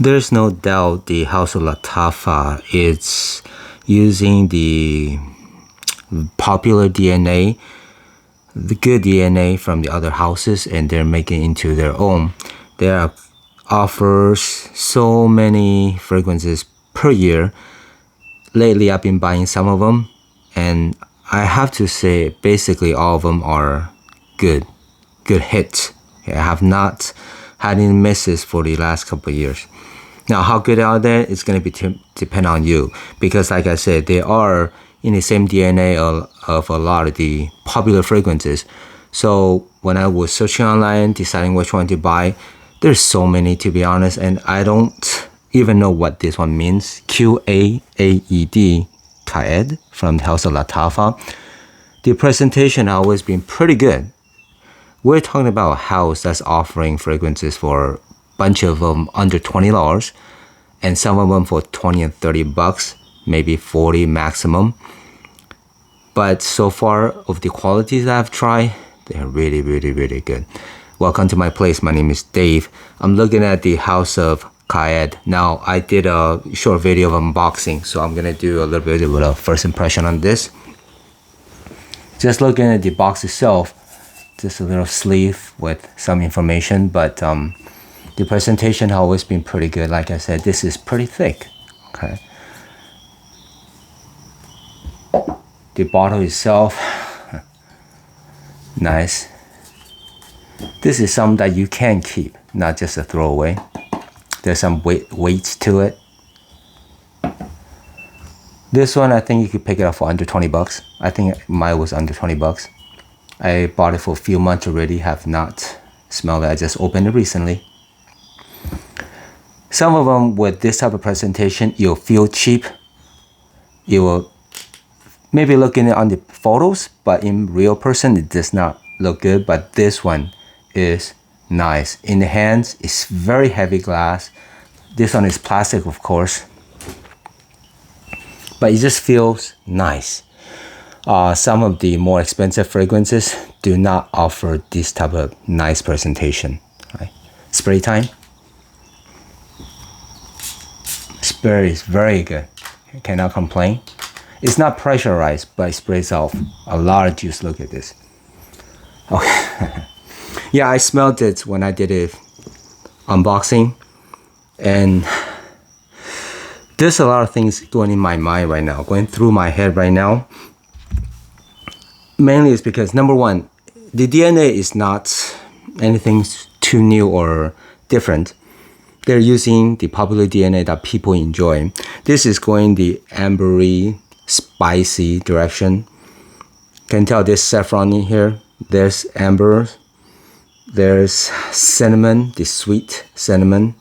There's no doubt the House of Lattafa is using the popular DNA, the good DNA from the other houses, and they're making it into their own. There offers so many fragrances per year. Lately, I've been buying some of them, and I have to say, basically all of them are good hits. I have not had any misses for the last couple of years. Now, how good are they? It's going to be depend on you, because like I said, they are in the same DNA of a lot of the popular fragrances. So when I was searching online, deciding which one to buy, there's so many, to be honest, and I don't even know what this one means. Qaa'ed, Qaa'ed, from the House of Lattafa. The presentation has always been pretty good. We're talking about a house that's offering fragrances for a bunch of them under $20, and some of them for 20 and 30 bucks, maybe 40 maximum. But so far, of the qualities that I've tried, they're really, really, really good. Welcome to my place. My name is Dave. I'm looking at the House of Qaa'ed. Now, I did a short video of unboxing, so I'm gonna do a little bit of a first impression on this. Just looking at the box itself, just a little sleeve with some information, but the presentation has always been pretty good. Like I said, this is pretty thick. Okay. The bottle itself, nice. This is something that you can keep, not just a throwaway. There's some weight to it. This one, I think you could pick it up for under 20 bucks. I think mine was under 20 bucks. I bought it for a few months already, have not smelled it. I just opened it recently. Some of them with this type of presentation, you'll feel cheap. You will maybe look in it on the photos, but in real person, it does not look good. But this one is nice. In the hands, it's very heavy glass. This one is plastic, of course. But it just feels nice. Some of the more expensive fragrances do not offer this type of nice presentation. Right? Spray time. Spray is very good. I cannot complain. It's not pressurized, but it sprays out a lot of juice. Look at this. Okay. Yeah, I smelled it when I did it unboxing, and there's a lot of things going in my mind right now, going through my head right now. Mainly it's because, number one, the DNA is not anything too new or different. They're using the popular DNA that people enjoy. This is going the ambery, spicy direction. Can tell there's saffron in here. There's amber. There's cinnamon, the sweet cinnamon.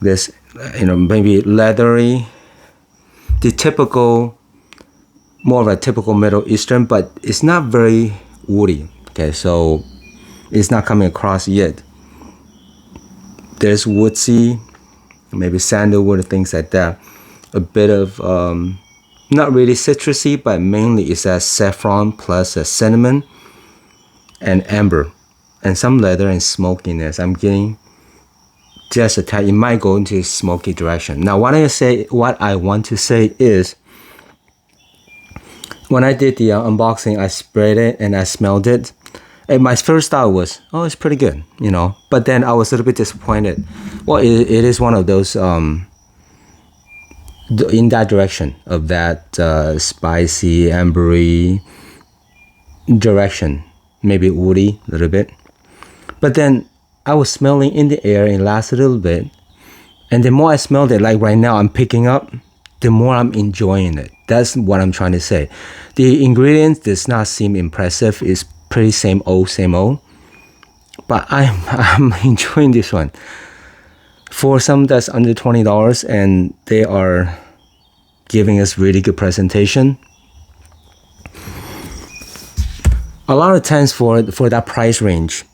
There's, maybe leathery. The typical, more of a typical Middle Eastern, but it's not very woody. Okay, so it's not coming across yet. There's woodsy, maybe sandalwood, things like that. A bit of, not really citrusy, but mainly it's a saffron plus a cinnamon and amber. And some leather and smokiness. I'm getting just a tad. It might go into smoky direction. Now, what I want to say is, when I did the unboxing, I sprayed it and I smelled it. And my first thought was, oh, it's pretty good, But then I was a little bit disappointed. Well, it is one of those in that direction of that spicy, ambery direction, maybe woody a little bit. But then I was smelling in the air and it lasted a little bit. And the more I smelled it, like right now I'm picking up, the more I'm enjoying it. That's what I'm trying to say. The ingredients does not seem impressive. It's pretty same old. But I'm enjoying this one. For some that's under $20 and they are giving us really good presentation. A lot of times for that price range,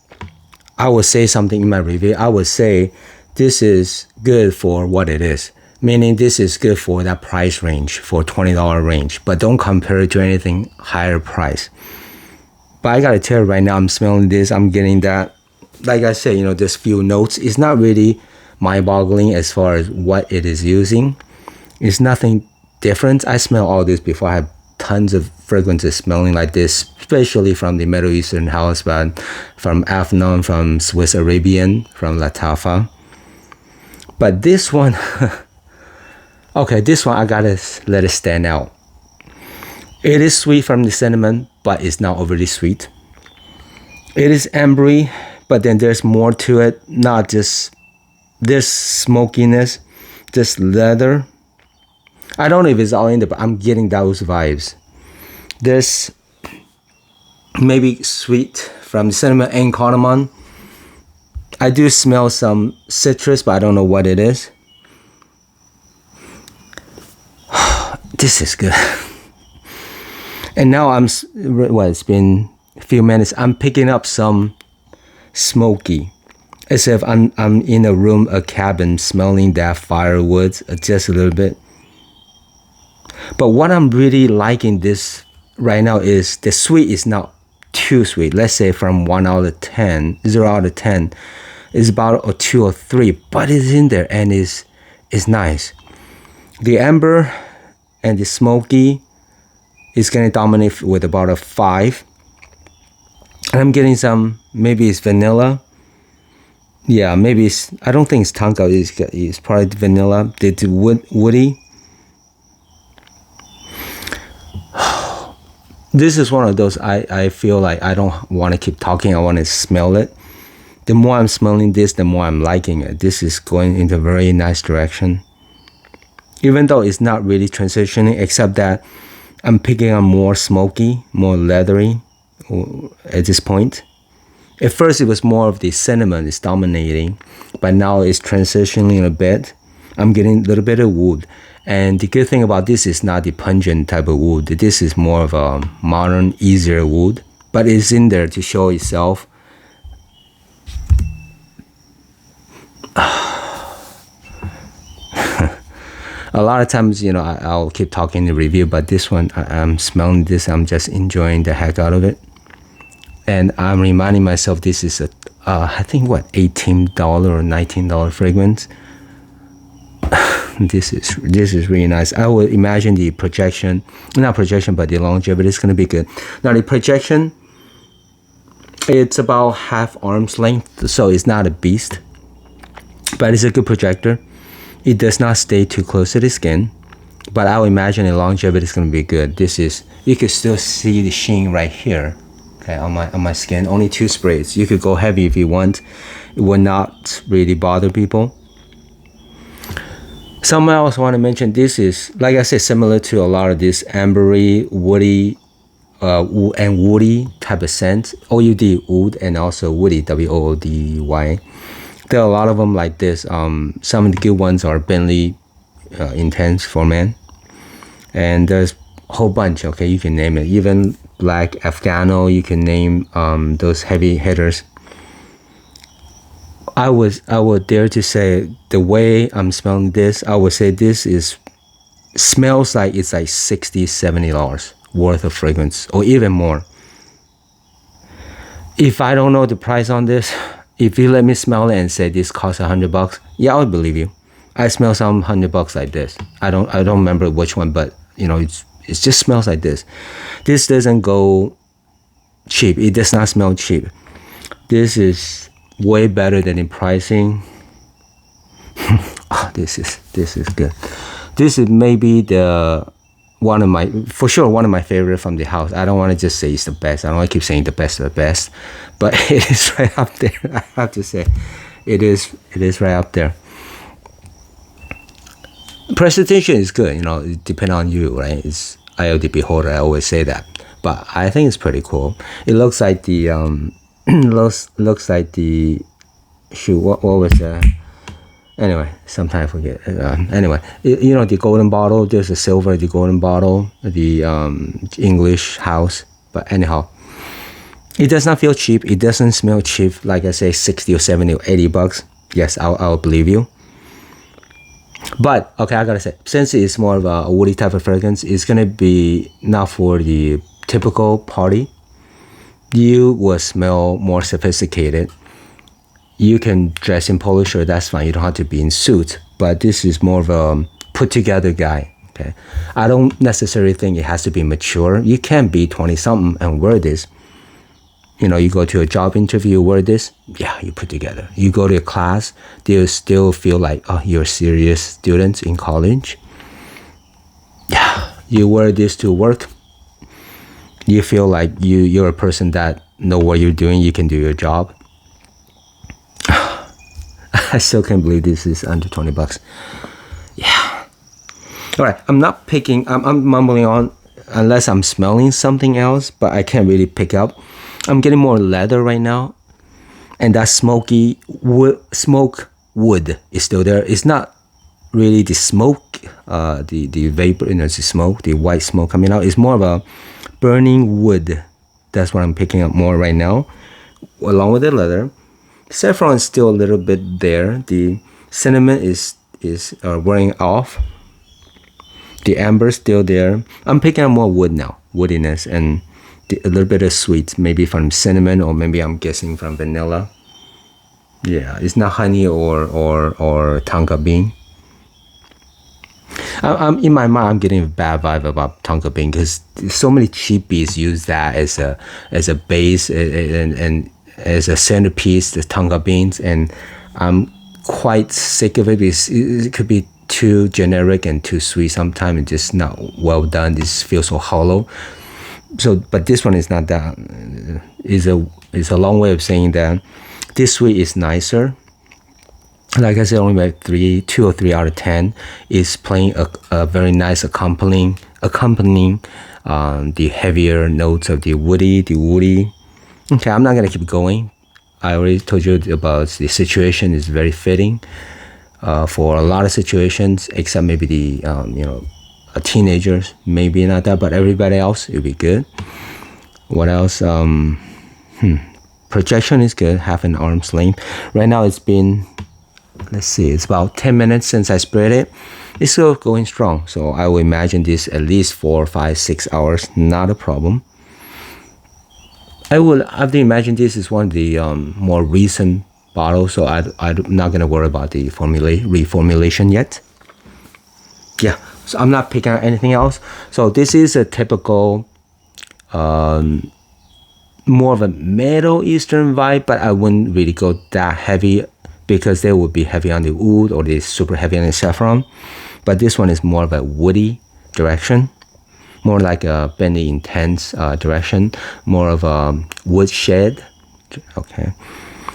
I would say something in my review. I would say this is good for what it is. Meaning this is good for that price range, for $20 range. But don't compare it to anything higher price. But I gotta tell you right now, I'm smelling this. I'm getting that. Like I said, there's few notes. It's not really mind-boggling as far as what it is using. It's nothing different. I smell all this before. I have tons of fragrances smelling like this, especially from the Middle Eastern house, but from Afnan, from Swiss Arabian, from Lattafa. But this one, okay, this one I gotta let it stand out. It is sweet from the cinnamon, but it's not overly sweet. It is ambery, but then there's more to it. Not just this smokiness, just leather. I don't know if it's all in there, but I'm getting those vibes. There's maybe sweet from the cinnamon and cardamom. I do smell some citrus, but I don't know what it is. This is good. And now it's been a few minutes. I'm picking up some smoky, as if I'm in a room, a cabin, smelling that firewood just a little bit. But what I'm really liking this right now is the sweet is not too sweet. Let's say from 0 out of 10 is about a 2 or 3, but it's in there and it's nice. The amber and the smoky is gonna dominate with about a 5. And I'm getting some, maybe it's vanilla. Yeah, maybe it's, I don't think it's tonka, it's probably vanilla. The woody. This is one of those I feel like I don't want to keep talking. I want to smell it. The more I'm smelling this, the more I'm liking it. This is going in a very nice direction. Even though it's not really transitioning, except that I'm picking up more smoky, more leathery at this point. At first, it was more of the cinnamon is dominating, but now it's transitioning a bit. I'm getting a little bit of wood. And the good thing about this is not the pungent type of wood. This is more of a modern, easier wood, but it's in there to show itself. A lot of times, you know, I'll keep talking the review, but this one, I'm smelling this, I'm just enjoying the heck out of it. And I'm reminding myself this is I think what, $18 or $19 fragrance. This is really nice. I would imagine the projection, not projection, but the longevity is going to be good. Now the projection, it's about half arm's length, so it's not a beast, but it's a good projector. It does not stay too close to the skin, but I would imagine the longevity is going to be good. This is, you could still see the sheen right here, okay, on my skin. Only 2 sprays. You could go heavy if you want. It will not really bother people. Something else I want to mention, this is, like I said, similar to a lot of this ambery, woody, and woody type of scent. OUD, wood, and also woody, WOODY. There are a lot of them like this. Some of the good ones are Bentley Intense for men. And there's a whole bunch, okay, you can name it. Even Black Afghano, you can name those heavy hitters. I would dare to say the way I'm smelling this, I would say this smells like it's like $60, $70 worth of fragrance, or even more. If I don't know the price on this, if you let me smell it and say this costs $100, yeah, I would believe you. I smell some $100 like this. I don't remember which one, but you know, it just smells like this. This doesn't go cheap. It does not smell cheap. This is way better than in pricing. Oh, this is good. This is maybe one of my favorite from the house. I don't want to just say it's the best. I don't want to keep saying the best of the best, but it is right up there. I have to say, it is right up there. Presentation is good, you know, it depends on you, right? It's eye of the beholder. I always say that, but I think it's pretty cool. It looks like the looks like the shoot. What was that? Anyway, sometimes I forget. Anyway, you know, the golden bottle. There's a silver, the golden bottle, the English house. But anyhow, it does not feel cheap. It doesn't smell cheap. Like I say, 60 or 70 or $80. Yes, I'll believe you. But okay, I gotta say, since it's more of a woody type of fragrance, it's gonna be not for the typical party. You will smell more sophisticated. you can dress in polo shirt, that's fine. You don't have to be in suit. But this is more of a put together guy. Okay, I don't necessarily think it has to be mature. You can be 20 something and wear this. You know, you go to a job interview, wear this, yeah, you put together. You go to a class, they'll still feel like, oh, you're serious students in college. Yeah, you wear this to work. You feel like you're a person that know what you're doing, you can do your job. I still can't believe this is under 20 bucks. Yeah. All right, I'm not picking, I'm mumbling on unless I'm smelling something else, but I can't really pick up. I'm getting more leather right now, and that smoky smoke wood is still there. It's not really the smoke, the vapor, the smoke, the white smoke coming out. It's more of a burning wood. That's what I'm picking up more right now, along with the leather. Saffron is still a little bit there. The cinnamon is wearing off. The amber is still there. I'm picking up more wood now, woodiness, and a little bit of sweet, maybe from cinnamon, or maybe I'm guessing from vanilla. Yeah, it's not honey or tonka bean. I'm in my mind, I'm getting a bad vibe about tonka bean because so many cheapies use that as a base and as a centerpiece, the tonka beans, and I'm quite sick of it because it could be too generic and too sweet sometimes. It's just not well done. This feels so hollow. So, but this one is not that. Is a long way of saying that this sweet is nicer. Like I said, only about 2 or 3 out of 10 is playing a very nice accompanying the heavier notes of the woody. Okay, I'm not gonna keep going. I already told you about the situation is very fitting for a lot of situations, except maybe the teenagers, maybe not that, but everybody else, it'll be good. What else? Projection is good, half an arm's length. Right now it's been, let's see, it's about 10 minutes since I sprayed it. It's still going strong, so I will imagine this at least 4, 5, 6 hours, not a problem. I would have to imagine this is one of the more recent bottles, so I'm not gonna worry about the reformulation yet. Yeah. So I'm not picking out anything else. So this is a typical, more of a Middle Eastern vibe, but I wouldn't really go that heavy because they would be heavy on the oud or they're super heavy on the saffron. But this one is more of a woody direction, more like a Benny Intense direction, more of a woodshed. Okay,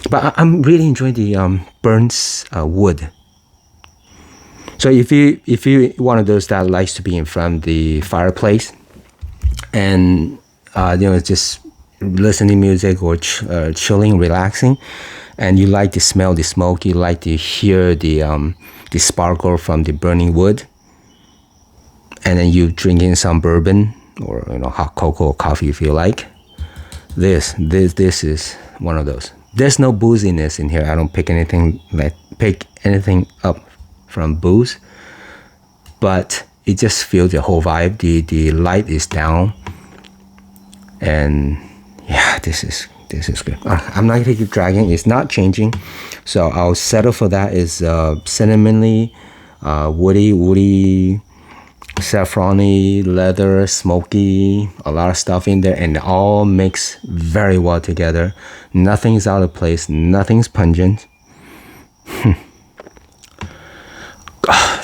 but I'm really enjoying the burnt wood. So if you one of those that likes to be in front of the fireplace and just listening music or chilling, relaxing, and you like to smell the smoke, you like to hear the sparkle from the burning wood, and then you drink in some bourbon or hot cocoa or coffee if you like. This is one of those. There's no booziness in here. I don't pick anything up from booze, but it just feels the whole vibe. The light is down, and yeah, this is good. I'm not gonna keep dragging. It's not changing, so I'll settle for that. Is cinnamony, woody, saffrony, leather, smoky, a lot of stuff in there, and it all mix very well together. Nothing's out of place. Nothing's pungent.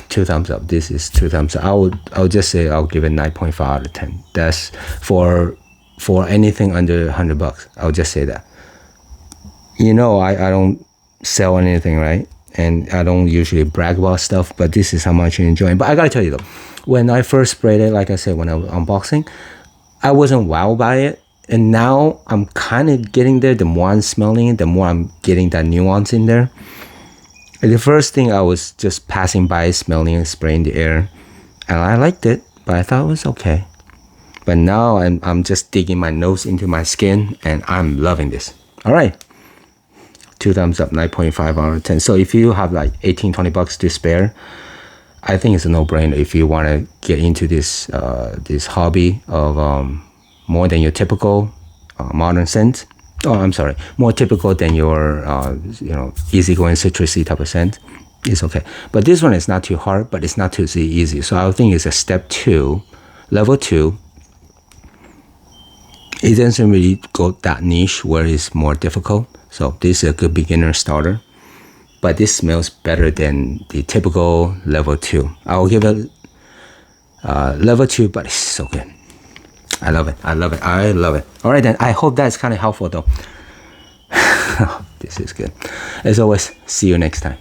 2 thumbs up. This is 2 thumbs up. I'll just say I'll give it 9.5 out of 10. That's for anything under $100. I'll just say that. I don't sell anything, right? And I don't usually brag about stuff, but this is how much I'm enjoying. But I gotta tell you though, when I first sprayed it, like I said, when I was unboxing, I wasn't wowed by it. And now I'm kind of getting there. The more I'm smelling it, the more I'm getting that nuance in there. The first thing I was just passing by, smelling and spraying the air, and I liked it, but I thought it was okay. But now I'm just digging my nose into my skin, and I'm loving this. All right, 2 thumbs up, 9.5 out of 10. So if you have like $18-20 to spare, I think it's a no-brainer if you want to get into this hobby of more than your typical modern scent. Oh, I'm sorry. More typical than your, easygoing citrusy type of scent. It's okay. But this one is not too hard, but it's not too easy. So I think it's a step 2, level 2. It doesn't really go that niche where it's more difficult. So this is a good beginner starter. But this smells better than the typical level 2. I will give it level 2, but it's so good. I love it. I love it. I love it. All right, then. I hope that's kind of helpful, though. This is good. As always, see you next time.